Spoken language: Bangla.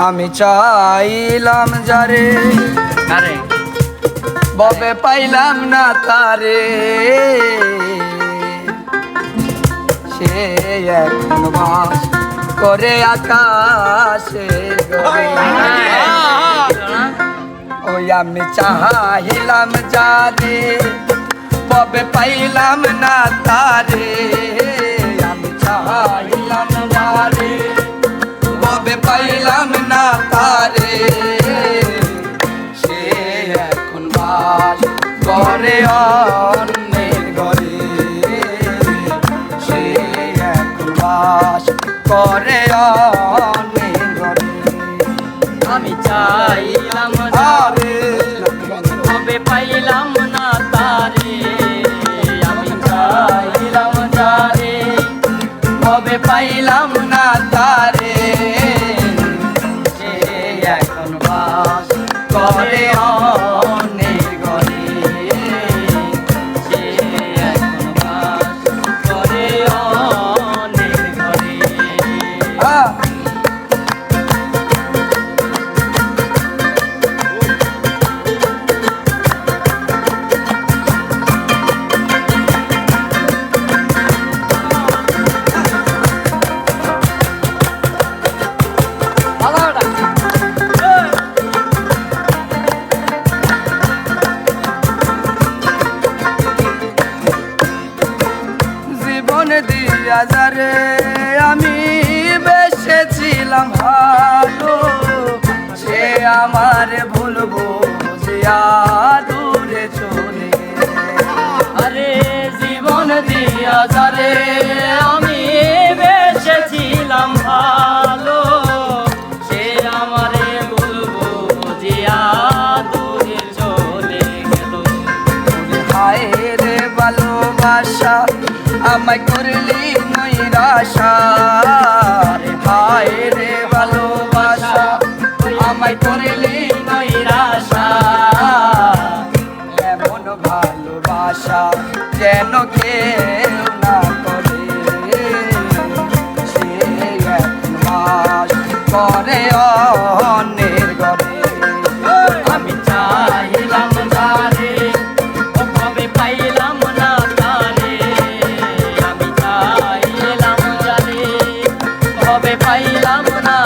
আমি চাইলাম যারে ববে পাইলাম না তারে, সে এখন বাস করে আকাশের ঘরে। ওই আমি চাইলাম যারে ববে পাইলাম না তারে, আমি চাইলাম যারে ববে পাইলাম না তারে, সে এখন বাস করে অন্যের ঘরে, সে এখন বাস করে অন্যের ঘরে। আমি চাইলাম আরে তবে পাইলাম না তারে, আমি চাইলাম যারে ববে পাইলাম না তারে, সে এখন বাস করে অন্যের ঘরে, সে এখন বাস করে অন্যের ঘরে। আহ! জীবন দিয়া যারে আমি বেসেছিলাম ভালো, সে আমার ভুলবো বুঝিয়া দূরে চলে গেছে। আরে জীবন দিয়া যারে আমি বেসেছিলাম ভালো, সে আমারে বলবো জিয়া দূরে চলে গেল। হায় রে ভালোবাসা আমায় করলি নৈরাশা, রে হায় রে ভালোবাসা আমায় করলি নৈরাশা, এমন ভালোবাসা যেন কেউ না করে, সে এখন বাস করে অন্যের ঘরে। আমি চাইলাম যারে তবে পাইলাম না তারে, আমি চাইলাম যারে তবে পাইলাম না